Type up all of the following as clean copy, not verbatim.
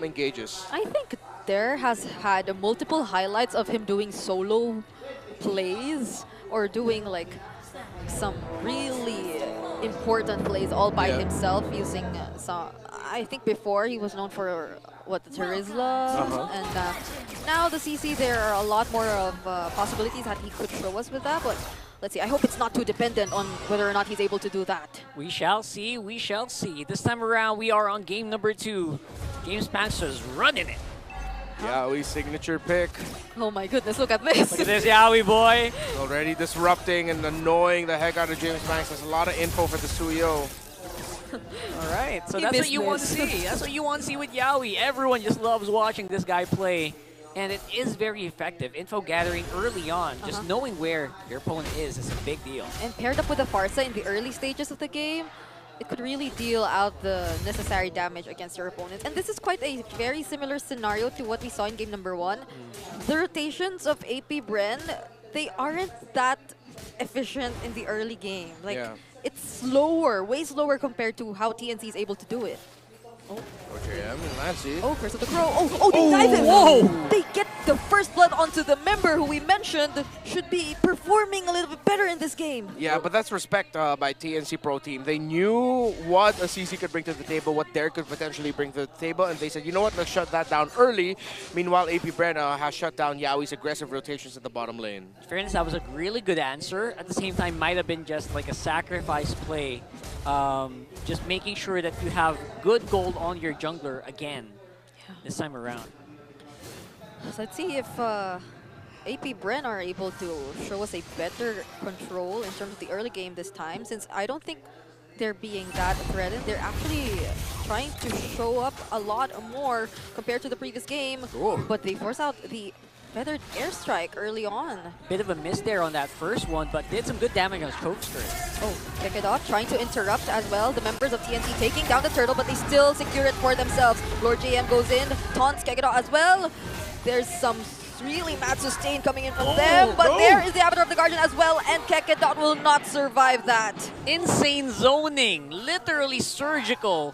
engages. I think Dare has had multiple highlights of him doing solo plays or doing like some really important plays all by himself using some. I think before he was known for what, the Terizla, and now the CC, there are a lot more of possibilities that he could show us with that, but let's see. I hope it's not too dependent on whether or not he's able to do that. We shall see, we shall see. This time around, we are on game number 2. James Panzer's running it. Yowie's signature pick. Oh my goodness, look at this. Look at this Yowie boy. Already disrupting and annoying the heck out of James Banks. There's a lot of info for the Suyo. All right, so that's what you want to see. That's what you want to see with Yowie. Everyone just loves watching this guy play. And it is very effective. Info gathering early on, just knowing where your opponent is a big deal. And paired up with the Farsa in the early stages of the game, it could really deal out the necessary damage against your opponents. And this is quite a very similar scenario to what we saw in game number 1. The rotations of AP BREN, they aren't that efficient in the early game. Like, it's slower, way slower compared to how TNC is able to do it. OJM and Lancy. Oh, Curse of the Crow. Oh, they dive in. Whoa! They get the first blood onto the member who we mentioned should be performing a little bit better in this game. Yeah, but that's respect by TNC Pro Team. They knew what a CC could bring to the table, what Dare could potentially bring to the table, and they said, you know what, let's shut that down early. Meanwhile, AP BREN has shut down Yowie's aggressive rotations in the bottom lane. In fairness, that was a really good answer. At the same time, might have been just like a sacrifice play. Just making sure that you have good gold on your jungler again this time around. So let's see if AP BREN are able to show us a better control in terms of the early game this time, since I don't think they're being that threatened. They're actually trying to show up a lot more compared to the previous game, but they force out the feathered airstrike early on. Bit of a miss there on that first one, but did some good damage on Chokester. Oh, check it out, trying to interrupt as well. The members of TNC taking down the turtle, but they still secure it for themselves. Lord JM goes in, taunts Kekidot as well. There's some really mad sustain coming in from them, but there is the Avatar of the Guardian as well, and Kekidot will not survive that. Insane zoning, literally surgical.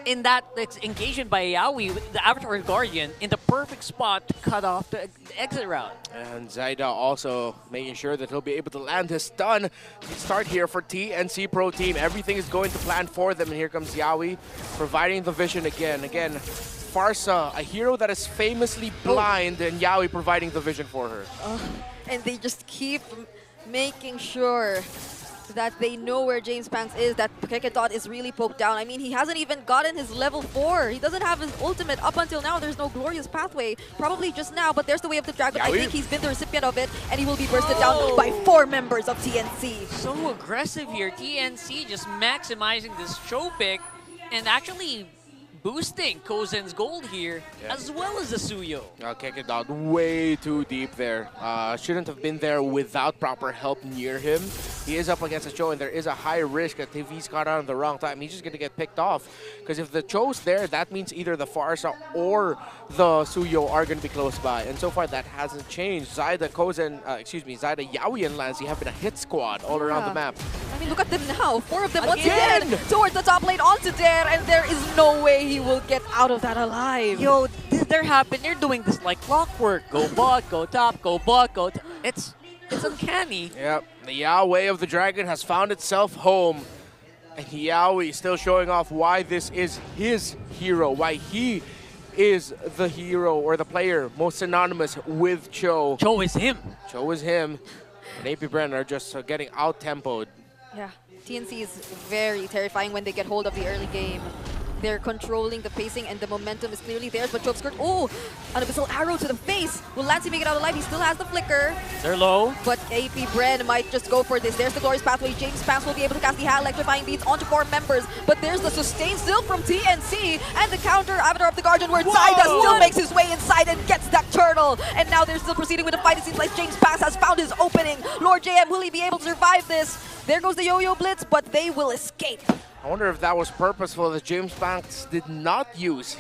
In that engagement by Yowie with the Avatar Guardian in the perfect spot to cut off the exit route. And Zyda also making sure that he'll be able to land his stun. Start here for TNC Pro Team. Everything is going to plan for them, and here comes Yowie providing the vision again. Again, Farsa, a hero that is famously blind, and Yowie providing the vision for her. And they just keep making sure that they know where James Panks is, that Kekidot is really poked down. I mean, he hasn't even gotten his level 4. He doesn't have his ultimate up until now. There's no glorious pathway, probably just now, but there's the Way of the Dragon. I think he's been the recipient of it, and he will be bursted down by 4 members of TNC. So aggressive here. TNC just maximizing this show pick and actually boosting Kozen's gold here, as well as the Suyo. Kekidot way too deep there. Shouldn't have been there without proper help near him. He is up against a Cho, and there is a high risk that if he's caught out at the wrong time, he's just going to get picked off. Because if the Cho's there, that means either the Farsa or the Suyo are going to be close by. And so far, that hasn't changed. Zyda, Zyda, Yowie, and Lancy have been a hit squad all around the map. I mean, look at them now. 4 of them once again towards the top lane onto Dare, and there is no way he will get out of that alive. Yo, they're happening. They're doing this like clockwork. Go bot, go top, go bot, go top. It's uncanny. Yep. The Way of the Dragon has found itself home. And Yowie still showing off why this is his hero, why he is the hero or the player most synonymous with Cho. Cho is him. Cho is him. And AP BREN are just getting out-tempoed. Yeah, TNC is very terrifying when they get hold of the early game. They're controlling the pacing and the momentum is clearly theirs, but Chokeskirt, an abyssal arrow to the face. Will Lancy make it out alive? He still has the flicker. They're low. But AP BREN might just go for this. There's the glorious pathway. James Panks will be able to cast the electrifying beats onto 4 members, but there's the sustain still from TNC, and the counter Avatar of the Guardian where Zyda still makes his way inside and gets that turtle. And now they're still proceeding with the fight. It seems like James Panks has found his opening. Lord JM, will he be able to survive this? There goes the yo-yo blitz, but they will escape. I wonder if that was purposeful that James Banks did not use.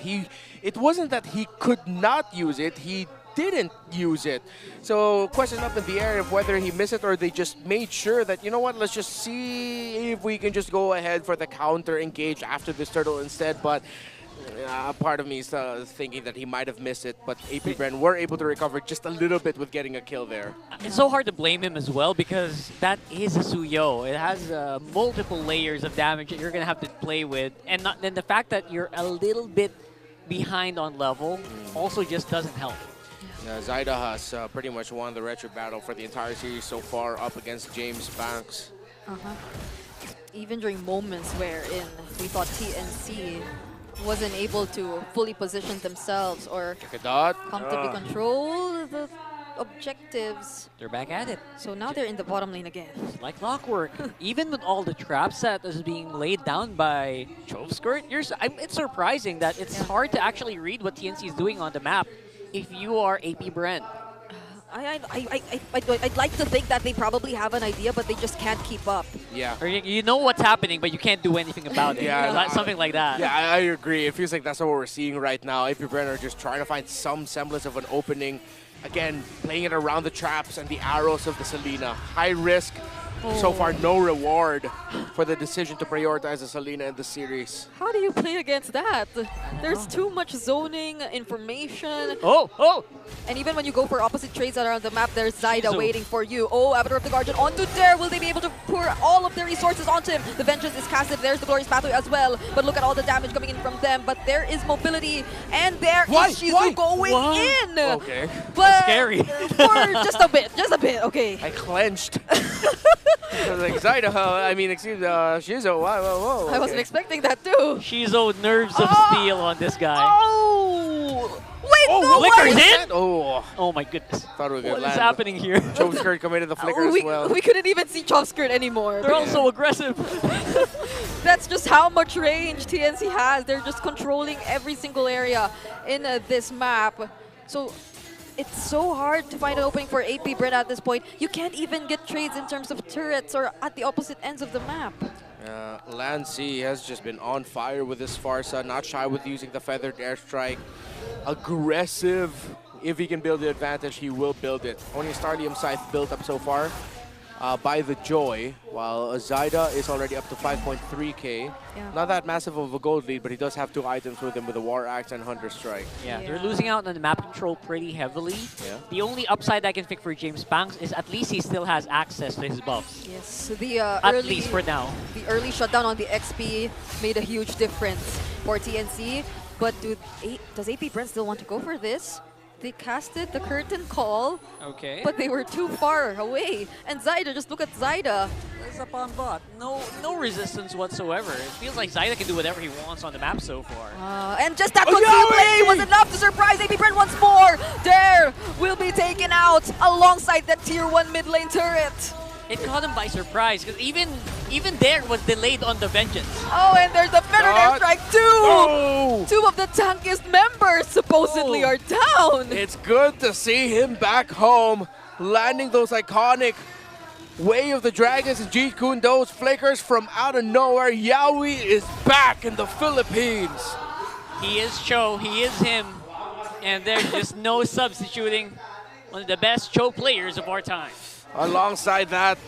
It wasn't that he could not use it, he didn't use it. So question up in the air of whether he missed it or they just made sure that, you know what, let's just see if we can just go ahead for the counter engage after this turtle instead. But Part of me is thinking that he might have missed it, but AP BREN were able to recover just a little bit with getting a kill there. It's so hard to blame him as well because that is a Suyo. It has multiple layers of damage that you're going to have to play with. And then the fact that you're a little bit behind on level also just doesn't help. Zaida has pretty much won the retro battle for the entire series so far up against James Banks. Even during moments wherein we thought TNC wasn't able to fully position themselves or comfortably control the objectives. They're back at it. So now they're in the bottom lane again. Like clockwork. Even with all the traps that is being laid down by Chovskirt, it's surprising that it's hard to actually read what TNC is doing on the map if you are AP BREN. I'd like to think that they probably have an idea, but they just can't keep up. Yeah. Or you know what's happening, but you can't do anything about it. Something like that. Yeah, I agree. It feels like that's what we're seeing right now. AP BREN are just trying to find some semblance of an opening. Again, playing it around the traps and the arrows of the Selena. High risk. So far, no reward for the decision to prioritize the Selena in the series. How do you play against that? There's too much zoning, information. And even when you go for opposite trades that are on the map, there's Zaida waiting for you. Avatar of the Guardian onto Dare. Will they be able to pour all of their resources onto him? The Vengeance is casted. There's the Glorious Pathway as well. But look at all the damage coming in from them. But there is mobility. And there is Shizu going in. Okay. But that's scary. For just a bit. Okay. I clenched. Like Zaida, I mean, excuse me, Shizu, whoa. Okay. I wasn't expecting that too. Shizu nerves of steel on this guy. Wait, no Flicker's way. in? Oh my goodness. Thought we were What is happening here? Chovskirt committed the flicker as well. We couldn't even see Chovskirt anymore. They're all so aggressive. That's just how much range TNC has. They're just controlling every single area in this map. So it's so hard to find an opening for AP BREN at this point. You can't even get trades in terms of turrets or at the opposite ends of the map. Lancy has just been on fire with this Farsa, not shy with using the feathered airstrike. Aggressive. If he can build the advantage, he will build it. Only a Starlium Scythe built up so far by the Joy, while Zaida is already up to 5.3k. Not that massive of a gold lead, but he does have 2 items with him with the War Axe and Hunter Strike. They're losing out on the map control pretty heavily. The only upside I can pick for James Banks is at least he still has access to his buffs. Yes, at least for now. The early shutdown on the XP made a huge difference for TNC. But does AP BREN still want to go for this? They casted the curtain call, but they were too far away. And Zaida, just look at Zaida. It's up on bot. No resistance whatsoever. It feels like Zaida can do whatever he wants on the map so far. And just that concealed play was enough to surprise AP BREN once more. Dare will be taken out alongside that tier 1 mid lane turret. It caught him by surprise because even Dare was delayed on the Vengeance. And there's the feathered airstrike too. 2 of the tankiest members supposedly are down. It's good to see him back home, landing those iconic Way of the Dragons and Jeet Kune Do's flickers from out of nowhere. Yaoi is back in the Philippines. He is Cho, he is him, and there's just no substituting one of the best Cho players of our time. Alongside that,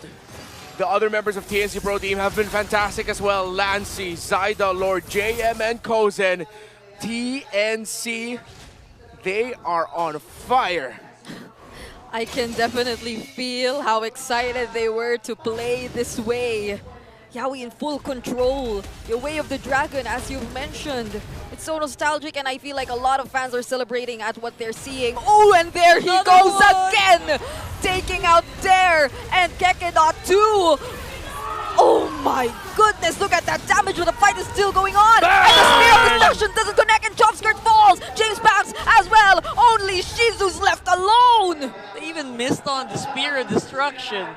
the other members of TNC Pro Team have been fantastic as well. Lancy, Zaida, Lord, JM, and Kozen. TNC, they are on fire. I can definitely feel how excited they were to play this way. Yaoi in full control. The Way of the Dragon, as you mentioned. It's so nostalgic, and I feel like a lot of fans are celebrating at what they're seeing. And there he goes again! Taking out Dare and Kekedot too! Oh my goodness, look at that damage when the fight is still going on! And the Spear of Destruction doesn't connect and Chovskirt falls! James Banks as well! Only Shizu's left alone! They even missed on the Spear of Destruction.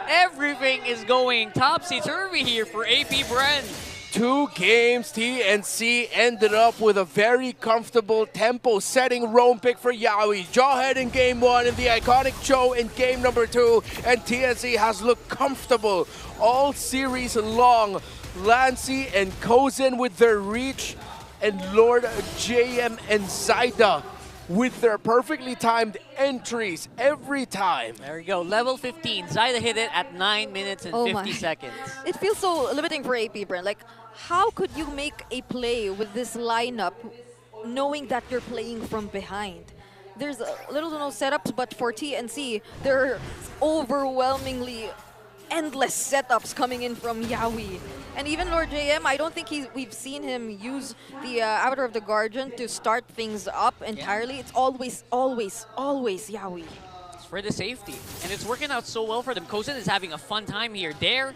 Everything is going topsy-turvy here for AP BREN. 2 games, TNC ended up with a very comfortable tempo-setting roam pick for Yaoi. Jawhead in game 1 and the iconic Cho in game number 2. And TNC has looked comfortable all series long. Lancy and Kozen with their reach, and Lord, JM, and Zaida with their perfectly timed entries every time. There we go, level 15. Zaida hit it at 9 minutes and 50 seconds. It feels so limiting for AP BREN. Like, how could you make a play with this lineup knowing that you're playing from behind? There's little to no setups, but for TNC, there are overwhelmingly endless setups coming in from Yawi. And even Lord JM, I don't think we've seen him use the Avatar of the Guardian to start things up entirely. It's always Yawi. It's for the safety. And it's working out so well for them. Kozen is having a fun time here. Dare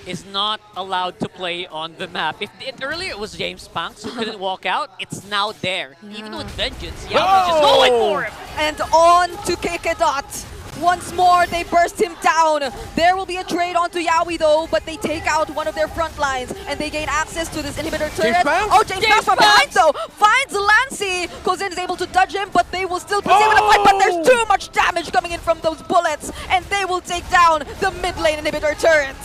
is not allowed to play on the map. Earlier it was James Panks who couldn't walk out. It's now Dare. Yeah. Even with Vengeance, Yawi is just going for him. And on to Kekedot. Once more, they burst him down. There will be a trade onto Yawi though, but they take out one of their front lines and they gain access to this inhibitor turret. James Panks from behind though finds Lancy. Kozin is able to dodge him, but they will still proceed with the fight. But there's too much damage coming in from those bullets, and they will take down the mid lane inhibitor turret.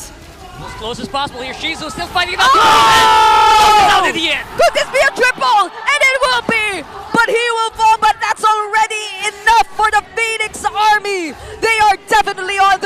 As close as possible here. Shizu still fighting it out in the end. Could this be a triple? And it will be! But he will fall, but that's already enough for the Phoenix Army. They are definitely on